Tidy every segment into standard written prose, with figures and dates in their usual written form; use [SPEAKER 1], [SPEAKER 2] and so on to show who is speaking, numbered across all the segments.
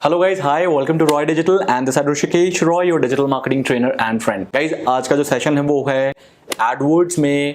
[SPEAKER 1] Hello guys, hi, welcome to Roy digital and this is Rishikesh Roy, your digital marketing trainer and friend. Guys, आज का जो session है वो है एडवर्ड्स में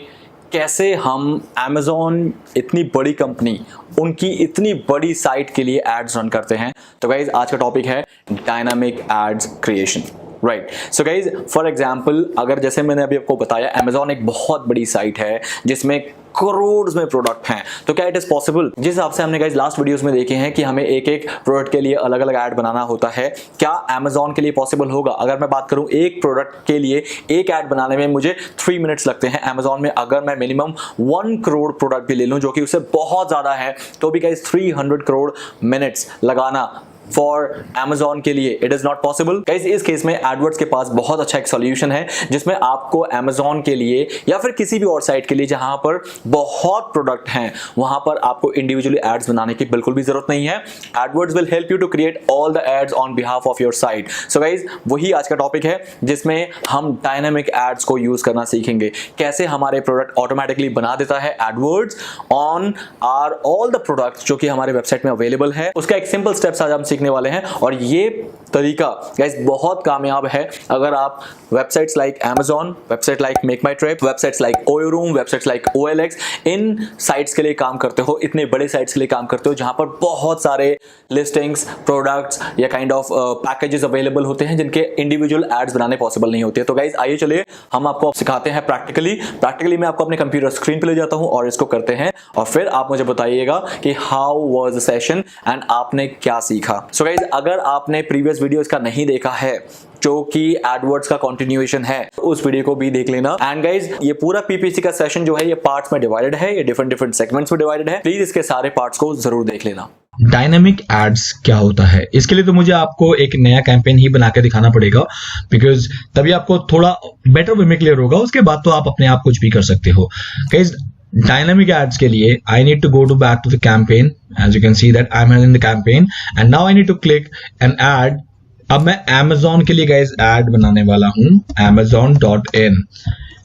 [SPEAKER 1] कैसे हम Amazon इतनी बड़ी कंपनी, उनकी इतनी बड़ी साइट के लिए एड्स रन करते हैं। तो गाइज, आज का टॉपिक है dynamic ads creation. Right, so guys, for example, अगर जैसे मैंने अभी आपको बताया Amazon एक बहुत बड़ी साइट है जिसमें करोड़ में प्रोडक्ट हैं, तो क्या इट इज पॉसिबल, जिस हिसाब से हमने गाइज लास्ट वीडियोस में देखे हैं कि हमें एक एक प्रोडक्ट के लिए अलग अलग ऐड बनाना होता है, क्या Amazon के लिए पॉसिबल होगा? अगर मैं बात करूं एक प्रोडक्ट के लिए एक ऐड बनाने में मुझे 3 मिनट्स लगते हैं Amazon में, अगर मैं मिनिमम 1 करोड़ प्रोडक्ट भी ले लूं जो कि उससे बहुत ज्यादा है, तो भी गाइज 300 करोड़ मिनट्स लगाना फॉर Amazon के लिए it is not possible. Guys, इस केस में एडवर्ड्स के पास बहुत अच्छा एक सॉल्यूशन है जिसमें आपको Amazon के लिए या फिर किसी भी और साइट के लिए जहां पर बहुत प्रोडक्ट हैं, वहां पर आपको इंडिविजुअली एड्स बनाने की बिल्कुल भी जरूरत नहीं है। AdWords will help you to create all the ads on behalf of your site. So guys, वही आज का टॉपिक है जिसमें हम डायनामिक एड्स को यूज करना सीखेंगे, कैसे हमारे प्रोडक्ट ऑटोमेटिकली बना देता है AdWords on are all the products जो कि हमारे वेबसाइट में अवेलेबल है। उसका एक सिंपल स्टेप्स आज हम सीखने वाले हैं और ये तरीका गाइस बहुत कामयाब है अगर आप websites like Amazon, website like MakeMyTrip, websites like OYO Room, websites like OLX, इन साइट्स के लिए काम करते हो, इतने बड़े साइट्स के लिए काम करते हो जहां पर बहुत सारे लिस्टिंग्स, प्रोडक्ट्स या काइंड ऑफ पैकेजेस अवेलेबल होते हैं जिनके इंडिविजुअल एड्स बनाने पॉसिबल नहीं होते। तो गाइस, आइए चलिए हम आपको सिखाते हैं प्रैक्टिकली मैं आपको अपने कंप्यूटर स्क्रीन पे ले जाता हूं और इसको करते हैं और फिर आप मुझे बताइएगा कि how was the session and आपने क्या सीखा। सो गाइस, अगर आपने प्रीवियस वीडियो इसका नहीं देखा है जो कि एडवर्ड्स का कंटिन्यूएशन है, उस वीडियो को भी देख लेना। एंड गाइज, ये पूरा पीपीसी का सेशन जो है ये पार्ट्स में डिवाइडेड है, ये डिफरेंट सेगमेंट्स में डिवाइडेड है। प्लीज इसके सारे पार्ट्स को जरूर देख लेना।
[SPEAKER 2] डायनामिक एड्स क्या होता है, इसके लिए तो मुझे आपको एक नया कैंपेन ही बना के दिखाना पड़ेगा, बिकॉज तभी आपको थोड़ा बेटर वे में क्लियर होगा। उसके बाद तो आप अपने आप कुछ भी कर सकते हो। गाइस, डायनामिक एड्स के लिए I need to go to back to the campaign. As you can see that I am in the campaign and now I need to click an ad. अब मैं Amazon के लिए guys add बनाने वाला हूं, Amazon.in।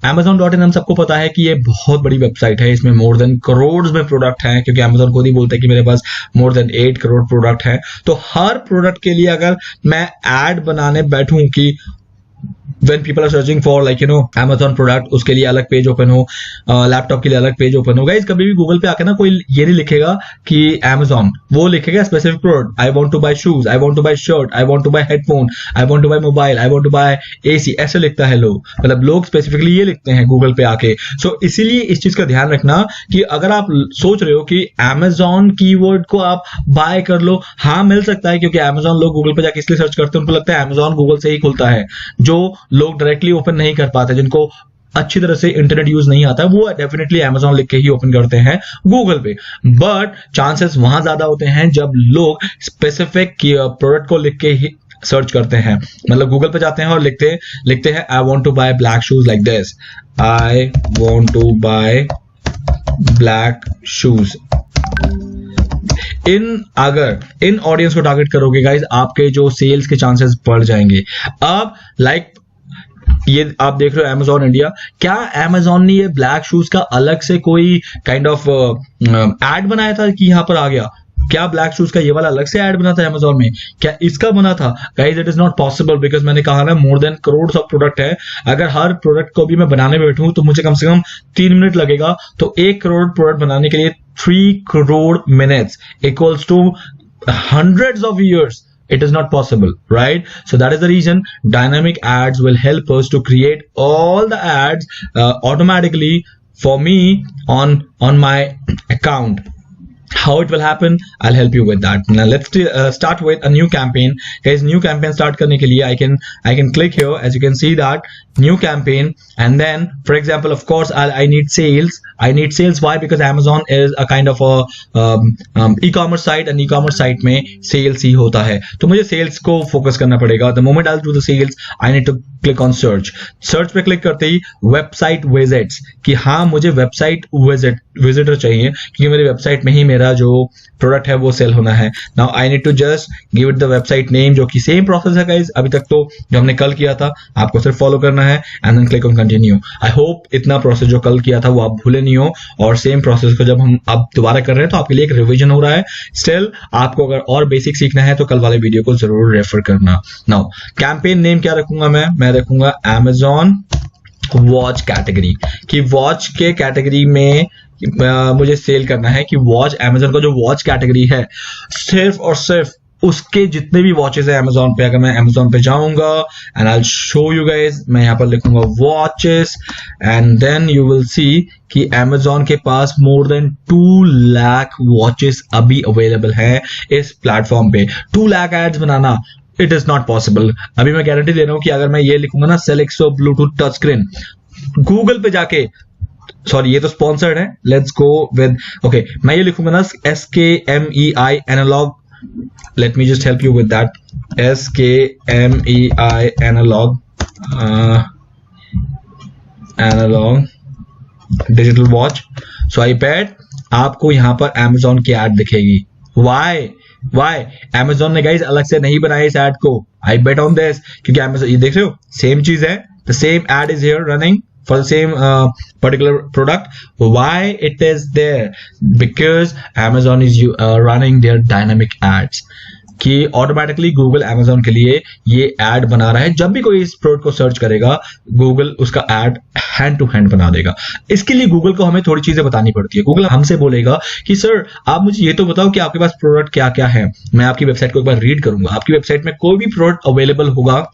[SPEAKER 2] Amazon.in हम सबको पता है कि ये बहुत बड़ी वेबसाइट है, इसमें मोर देन करोड़ में प्रोडक्ट हैं, क्योंकि Amazon खुद ही बोलता है कि मेरे पास मोर देन 8 करोड़ प्रोडक्ट हैं। तो हर प्रोडक्ट के लिए अगर मैं ऐड बनाने बैठूं कि when people are searching for like Amazon product, उसके लिए अलग पेज ओपन हो, लैपटॉप के लिए अलग पेज ओपन हो। गाइस, कभी भी गूगल पे आके ना कोई ये नहीं लिखेगा कि Amazon, वो लिखेगा specific product. I want to buy shoes, I want to buy shirt, I want to buy headphone, I want to buy mobile, I want to buy AC, ऐसे लिखता है लोग, मतलब लोग स्पेसिफिकली ये लिखते हैं गूगल पे आके। सो इसीलिए इस चीज का ध्यान रखना कि अगर आप सोच रहे हो कि Amazon कीवर्ड को आप बाय कर लो, हाँ मिल सकता है, क्योंकि Amazon लोग गूगल पे जाके इसलिए सर्च करते हैं, उनको लगता है Amazon गूगल से ही खुलता है। जो लोग डायरेक्टली ओपन नहीं कर पाते, जिनको अच्छी तरह से इंटरनेट यूज नहीं आता, वो डेफिनेटली Amazon लिख के ही ओपन करते हैं गूगल पे। बट चांसेस वहां ज्यादा होते हैं जब लोग स्पेसिफिक प्रोडक्ट को लिख के ही सर्च करते हैं, मतलब गूगल पे जाते हैं और लिखते हैं I want to buy black shoes like this, I want to buy black shoes. अगर इन ऑडियंस को टारगेट करोगे गाइज, आपके जो सेल्स के चांसेस बढ़ जाएंगे। अब ये आप देख रहे हो Amazon इंडिया, क्या Amazon ने ये ब्लैक शूज का अलग से कोई काइंड ऑफ एड बनाया था कि यहां पर आ गया? क्या ब्लैक शूज का ये वाला अलग से ऐड बना था Amazon में? क्या इसका बना था? Guys, it is not possible, because मैंने कहा ना more than crore of product है। अगर हर प्रोडक्ट को भी मैं बनाने में बैठूं तो मुझे कम से कम 3 मिनट लगेगा। तो 1 करोड़ प्रोडक्ट बनाने के लिए 3 crore minutes equals to hundreds of years. It is not possible, right? So that is the reason dynamic ads will help us to create all the ads automatically for me on my account. How it will happen, I'll help you with that. Now let's start with a new campaign. Guys, new campaign start करने के लिए I can click here, as you can see that new campaign, and then for example, of course, I need sales. I need sales. Why? Because Amazon is a kind of a e-commerce site, and e-commerce site में sales ही होता है, तो मुझे sales को focus करना पड़ेगा। The moment I'll do the sales, I need to click on search. Search पे click करते ही website visits, कि हाँ मुझे website visitor चाहिए, क्योंकि मेरी वेबसाइट में ही मेरा मेरा जो प्रोडक्ट है वो सेल होना है। Now I need to just give it the website name, जो कि सेम प्रोसेस है गाइज अभी तक तो जो हमने कल किया था, आपको सिर्फ फॉलो करना है and then click on continue. I hope इतना प्रोसेस जो कल किया था वो आप भूले नहीं हो, और सेम प्रोसेस को जब हम अब दोबारा कर रहे हैं तो आपके लिए एक रिवीजन हो रहा है। स्टिल आपको अगर और बेसिक सीखना है तो कल वाले वीडियो को जरूर रेफर करना। नाउ कैंपेन नेम क्या रखूंगा मैं रखूंगा Amazon वॉच कैटेगरी, कि वॉच के कैटेगरी में मुझे सेल करना है कि वॉच, Amazon का जो वॉच कैटेगरी है सिर्फ और सिर्फ उसके जितने भी वॉचेस है Amazon पे, अगर मैं Amazon पे जाऊंगा and I will show you guys, मैं यहाँ पर लिखूंगा watches and then you will see कि Amazon के पास मोर देन 2 लाख वॉचेस अभी अवेलेबल है इस प्लेटफॉर्म पे। 2 लाख एड्स बनाना इट इज नॉट पॉसिबल। अभी मैं गारंटी दे रहा हूं कि अगर मैं ये लिखूंगा ना सेलेक्सो ब्लूटूथ टच स्क्रीन, गूगल पे जाके, सॉरी ये तो स्पॉन्सर्ड है, लेट्स गो विद, ओके मैं ये लिखूंगा ना SKMEI analogue, let me just help you with that, SKMEI analog digital watch, so I bet आपको यहाँ पर Amazon की एड दिखेगी। why Amazon ने गाइस अलग से नहीं बनाया इस एड को, I bet on this, क्योंकि Amazon, ये देख रहे हो सेम चीज है, the same ad is here running for the same particular product. Why it is there? Because Amazon is running their dynamic ads, कि ऑटोमेटिकली गूगल Amazon के लिए ये एड बना रहा है। जब भी कोई इस प्रोडक्ट को सर्च करेगा गूगल उसका एड हैंड टू हैंड बना देगा। इसके लिए गूगल को हमें थोड़ी चीजें बतानी पड़ती है। गूगल हमसे बोलेगा कि सर आप मुझे ये तो बताओ कि आपके पास प्रोडक्ट क्या क्या है। मैं आपकी वेबसाइट को एक बार रीड करूंगा, आपकी वेबसाइट में कोई भी प्रोडक्ट अवेलेबल होगा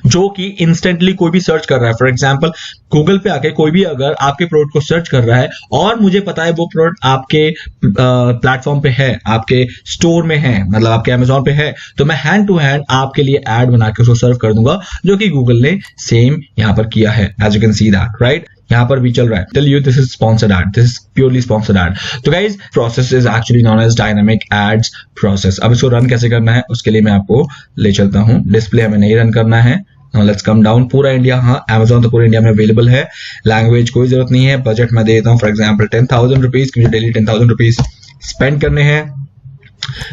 [SPEAKER 2] जो कि इंस्टेंटली कोई भी सर्च कर रहा है, फॉर एग्जांपल गूगल पे आके कोई भी अगर आपके प्रोडक्ट को सर्च कर रहा है और मुझे पता है वो प्रोडक्ट आपके प्लेटफॉर्म पे है, आपके स्टोर में है, मतलब आपके Amazon पे है, तो मैं हैंड टू हैंड आपके लिए एड बना के उसको सर्व कर दूंगा, जो कि गूगल ने सेम यहां पर किया है। As you can see that right, यहाँ पर भी चल रहा है। Tell you this is sponsored ad, this is purely sponsored ad. तो guys process is actually known as dynamic ads process. अब इसको रन कैसे करना है उसके लिए मैं आपको ले चलता हूँ। डिस्प्ले हमें नहीं रन करना है, लेट्स कम डाउन। पूरा इंडिया, हाँ Amazon तो पूरे इंडिया में अवेलेबल है, लैंग्वेज कोई जरूरत नहीं है। बजट मैं दे देता हूँ फॉर एग्जाम्पल 10,000 रुपीज, मुझे डेली 10,000 रुपीज स्पेंड करने हैं।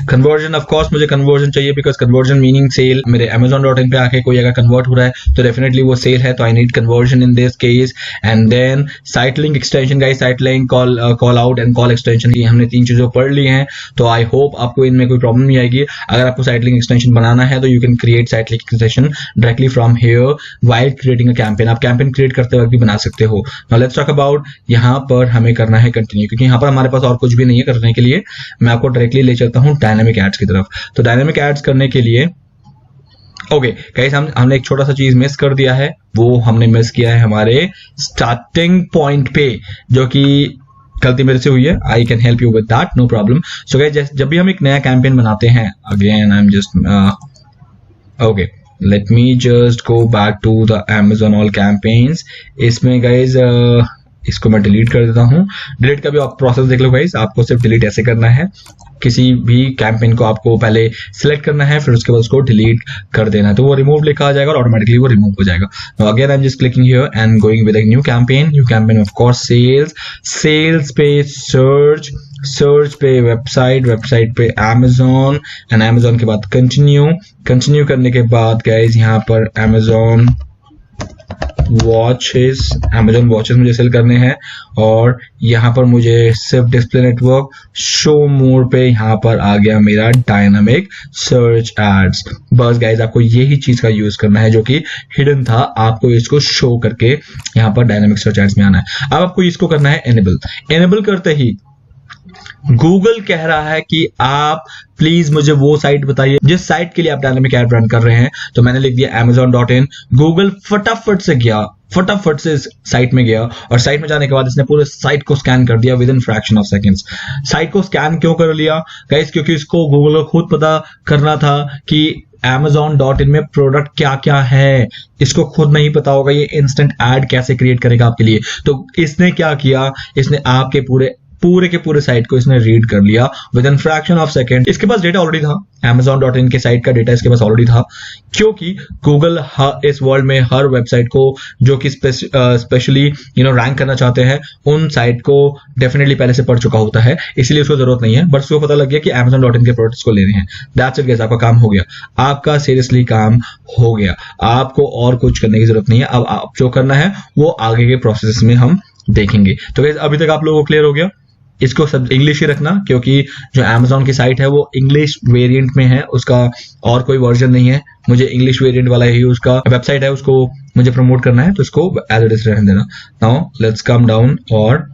[SPEAKER 2] कन्वर्जन ऑफ कोर्स मुझे कन्वर्जन चाहिए, बिकॉज कन्वर्जन मीनिंग सेल। मेरे Amazon.in पे आके कोई अगर कन्वर्ट हो रहा है तो डेफिनेटली वो सेल है, तो I need conversion in this case. And then site link extension, guys site link, call out and call extension, ये हमने 3 चीजों पढ़ ली हैं, तो आई होप आपको इनमें कोई प्रॉब्लम नहीं आएगी। अगर आपको साइट लिंक एक्सटेंशन बनाना है तो you can create site link extension directly from here while creating a campaign. आप कैंपेन क्रिएट करते वक्त भी बना सकते हो। नाउ लेट्स टॉक अबाउट, यहाँ पर हमें करना है कंटिन्यू, क्योंकि यहाँ पर हमारे पास और कुछ भी नहीं है करने के लिए। मैं आपको डायरेक्टली ले चलता हूँ डायनामिक एड्स की तरफ। तो डायनामिक एड्स करने के लिए ओके गाइस, हमने एक छोटा सा चीज मिस कर दिया है, वो हमने मिस किया है हमारे स्टार्टिंग पॉइंट पे, जो कि गलती मेरे से हुई है। I can help you with that, no problem. So guys जब भी हम एक नया कैंपेन बनाते हैं, again I am just okay, let me just go back to the Amazon all campaigns. इसमें गाइस इसको मैं डिलीट कर देता हूं। डिलीट का भी आप प्रोसेस देख लो गाइस, आपको सिर्फ डिलीट ऐसे करना है। किसी भी कैंपेन को आपको पहले सिलेक्ट करना है, फिर उसके बाद उसको डिलीट कर देना है, तो वो रिमूव लिखा आ जाएगा और ऑटोमेटिकली वो रिमूव हो जाएगा। Now again I am just clicking here and going with a new campaign of course sales पे सर्च पे वेबसाइट पे Amazon एंड Amazon के बाद कंटिन्यू करने के बाद गाइस यहाँ पर Amazon वॉचेस मुझे सेल करने हैं, और यहाँ पर मुझे सिर्फ डिस्प्ले नेटवर्क शो मोर पे यहाँ पर आ गया मेरा डायनामिक सर्च एड्स। बस गाइज आपको यही चीज का यूज करना है जो कि हिडन था, आपको इसको शो करके यहाँ पर डायनामिक सर्च एड्स में आना है। अब आपको इसको करना है एनेबल करते ही गूगल कह रहा है कि आप प्लीज मुझे वो साइट बताइए जिस साइट के लिए आप डायनामिक एड रन कर रहे हैं। तो मैंने लिख दिया Amazon.in। गूगल फटाफट से इस साइट में गया, और साइट में जाने के बाद इसने पूरे साइट को स्कैन कर दिया with in fraction of seconds. Site को स्कैन क्यों कर लिया गाइस? क्योंकि इसको गूगल को खुद पता करना था कि Amazon.in में प्रोडक्ट क्या क्या है, इसको खुद नहीं पता होगा ये इंस्टेंट एड कैसे क्रिएट करेगा आपके लिए। तो इसने क्या किया, इसने आपके पूरे पूरे के पूरे साइट को इसने रीड कर लिया with in fraction of second. इसके पास डेटा ऑलरेडी था, Amazon.in के साइट का डेटा इसके पास ऑलरेडी था, क्योंकि गूगल इस वर्ल्ड में हर वेबसाइट को जो कि स्पेशली रैंक करना चाहते हैं उन साइट को डेफिनेटली पहले से पढ़ चुका होता है, इसलिए उसको जरूरत नहीं है। बट उसको पता लग गया कि Amazon.in के प्रोडक्ट्स को लेने हैं। दैट्स इट गाइस, आपका काम हो गया, आपका सीरियसली काम हो गया, आपको और कुछ करने की जरूरत नहीं है। अब आप जो करना है वो आगे के प्रोसेस में हम देखेंगे। तो गाइस अभी तक आप लोगों को क्लियर हो गया, इसको सब इंग्लिश ही रखना, क्योंकि जो Amazon की साइट है वो इंग्लिश वेरिएंट में है, उसका और कोई वर्जन नहीं है। मुझे इंग्लिश वेरिएंट वाला ही उसका वेबसाइट है, उसको मुझे प्रमोट करना है, तो इसको एज इट इज रहने देना। नाउ लेट्स कम डाउन और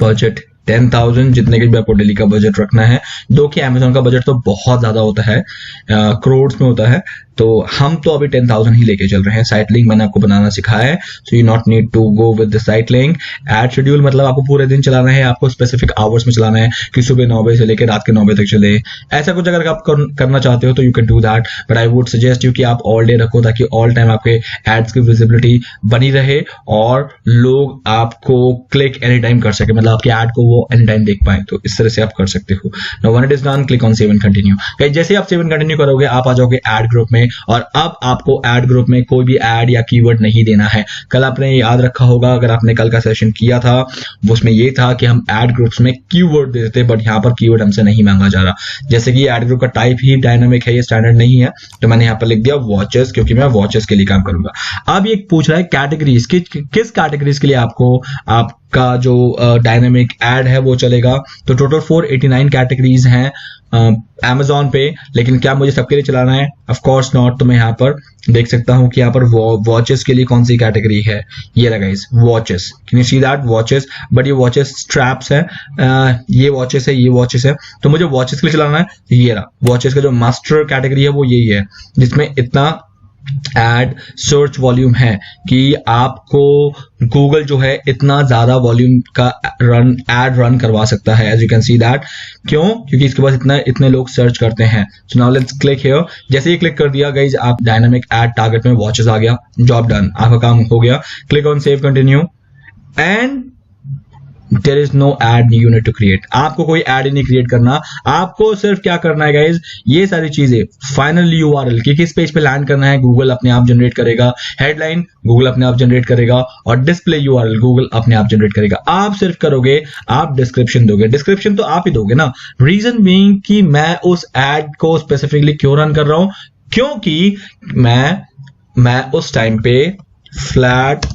[SPEAKER 2] बजट 10,000 जितने के भी आपको डेली का बजट रखना है। दो कि Amazon का बजट तो बहुत ज्यादा होता है, करोड़ में होता है, तो हम तो अभी 10,000 ही लेके चल रहे हैं। साइट लिंक मैंने आपको बनाना सिखाया है, so you not need to go with the site link. Ad schedule मतलब आपको पूरे दिन चलाना है, आपको स्पेसिफिक आवर्स में चलाना है कि सुबह 9 बजे से लेकर रात के 9 बजे तक चले। ऐसा कुछ अगर आप करना चाहते हो तो you can do that, but I would suggest you कि आप ऑल डे रखो, ताकि ऑल टाइम आपके एड्स की विजिबिलिटी बनी रहे और लोग आपको क्लिक एनी टाइम कर सके, मतलब आपके एड को वो एनी टाइम देख पाए। तो इस तरह से आप कर सकते हो। Now when it is done, click on save and continue. जैसे आप सेव एंड कंटिन्यू करोगे, आप आ जाओगे एड ग्रुप में, और अब आपको एड ग्रुप में कोई भी एड या कीवर्ड नहीं देना है। कल आपने याद रखा होगा, अगर आपने कल का सेशन किया था, उसमें ये था कि हम एड ग्रुप्स में कीवर्ड दे देते, बट यहाँ पर कीवर्ड हमसे नहीं मांगा जा रहा। जैसे कि एड ग्रुप का टाइप ही डायनामिक है, ये स्टैंडर्ड नहीं है, तो मैंने यहाँ पर लिख दिया वॉचेस, क्योंकि मैं वॉचेस के लिए काम करूंगा। अब ये पूछ रहा है कैटेगरीज, किस कैटेगरीज के लिए आपका जो डायनामिक एड है वो चलेगा। तो टोटल 489 कैटेगरीज हैं Amazon पे, लेकिन क्या मुझे सबके लिए चलाना है? Of course not. तो मैं यहाँ पर देख सकता हूँ कि यहाँ पर वॉचेस के लिए कौन सी कैटेगरी है। ये रहा guys watches, can you see that watches, but ये वॉचेस स्ट्रैप्स है, ये वॉचेस है, ये वॉचेस है। तो मुझे वॉचेस के लिए चलाना है, ये रहा वॉचेस का जो मास्टर कैटेगरी है वो यही है, जिसमें इतना एड सर्च वॉल्यूम है कि आपको गूगल जो है इतना ज्यादा वॉल्यूम का एड रन करवा सकता है। As you can see that, क्यों? क्योंकि इसके पास इतने लोग सर्च करते हैं। So now let's click here. जैसे ही क्लिक कर दिया गाइज, आप डायनामिक एड टारगेट में वॉचेस आ गया, जॉब डन, आपका काम हो गया। Click on save continue and there is no ad you need to create. आपको कोई एड ही नहीं क्रिएट करना, आपको सिर्फ क्या करना है गाइज, ये सारी चीजें फाइनल यूआरएल कि किस पेज पे लैंड करना है गूगल अपने आप जनरेट करेगा, हेडलाइन गूगल अपने आप जनरेट करेगा, और डिस्प्ले यूआरएल गूगल अपने आप जनरेट करेगा। आप सिर्फ करोगे, आप डिस्क्रिप्शन दोगे। डिस्क्रिप्शन तो आप ही दोगे ना, रीजन बीइंग कि मैं उस एड को स्पेसिफिकली क्यों रन कर रहा हूं, क्योंकि मैं उस टाइम पे फ्लैट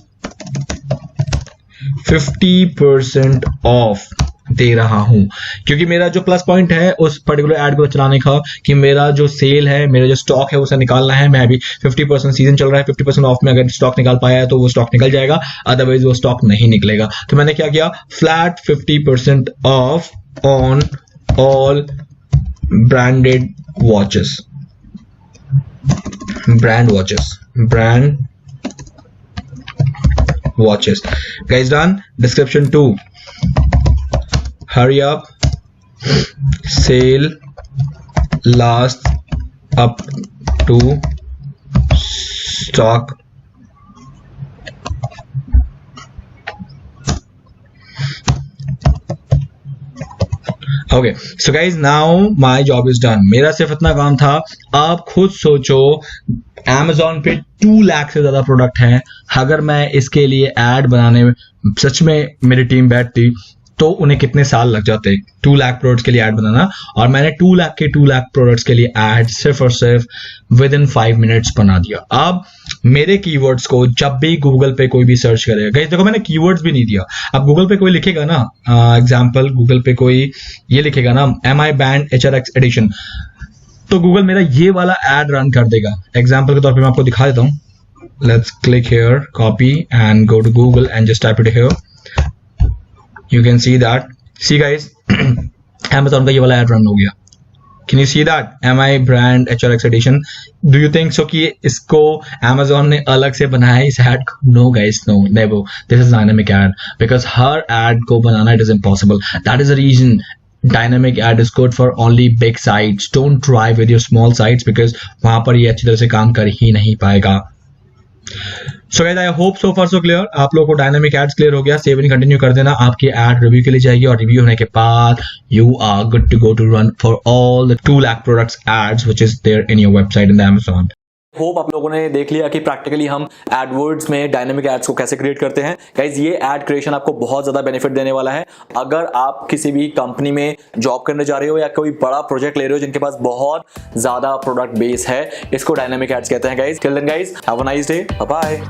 [SPEAKER 2] 50% ऑफ दे रहा हूं, क्योंकि मेरा जो प्लस पॉइंट है उस पर्टिकुलर एड को चलाने का कि मेरा जो सेल है, मेरा जो स्टॉक है उसे निकालना है। मैं अभी 50% सीजन चल रहा है, 50% ऑफ में अगर स्टॉक निकाल पाया है तो वो स्टॉक निकल जाएगा, अदरवाइज वो स्टॉक नहीं निकलेगा। तो मैंने क्या किया, flat 50% of on all branded watches, brand watches. Guys, done. Description 2. Hurry up. Sale lasts up to stock. Okay, so guys, now my job is done. मेरा सिर्फ इतना काम था। आप खुद सोचो, Amazon पे 2 लाख से ज्यादा प्रोडक्ट हैं। अगर मैं इसके लिए एड बनाने में सच में मेरी टीम बैठती तो उन्हें कितने साल लग जाते 2 लाख प्रोडक्ट्स के लिए ऐड बनाना, और मैंने 2 लाख प्रोडक्ट्स के लिए ऐड सिर्फ और सिर्फ विद इन 5 मिनट्स बना दिया। अब मेरे कीवर्ड्स को जब भी गूगल पे कोई भी सर्च करेगा, गाइस देखो मैंने कीवर्ड्स भी नहीं दिया। अब गूगल पे कोई लिखेगा ना, एग्जाम्पल गूगल पे कोई ये लिखेगा ना MI बैंड HRX एडिशन, तो गूगल मेरा ये वाला एड रन कर देगा। एग्जाम्पल के तौर पे मैं आपको दिखा देता हूं। Let's click here, copy and go to Google and just type it here. You can see that. See guys, Amazon का ये वाला ad run हो गया। Can you see that? MI brand HRX edition. Do you think so कि इसको Amazon ने अलग से बनाया है इस ad को? No guys, no, never. This is dynamic ad. Because her ad को बनाना it is impossible. That is the reason dynamic ad is good for only big sites. Don't try with your small sites because वहां पर ये अच्छी तरह से काम कर ही नहीं पाएगा। So guys I hope so far so clear, आप लोगों को डायनामिक एड्स क्लियर हो गया। सेव एंड कंटिन्यू कर देना, आपकी एड रिव्यू के लिए जाएगी और रिव्यू होने के बाद you are good to go to run for all the 2 lakh products ads which is there in your website in the Amazon।
[SPEAKER 1] Hope आप लोगों ने देख लिया कि प्रैक्टिकली हम एडवर्ड्स में डायनेमिक एड्स को कैसे क्रिएट करते हैं। गाइज ये एड क्रिएशन आपको बहुत ज्यादा बेनिफिट देने वाला है। अगर आप किसी भी कंपनी में जॉब करने जा रहे हो या कोई बड़ा प्रोजेक्ट ले रहे हो जिनके पास बहुत ज्यादा प्रोडक्ट बेस है, इसको डायनेमिक एड्स कहते हैं guys. Till then guys, have a nice day, bye bye.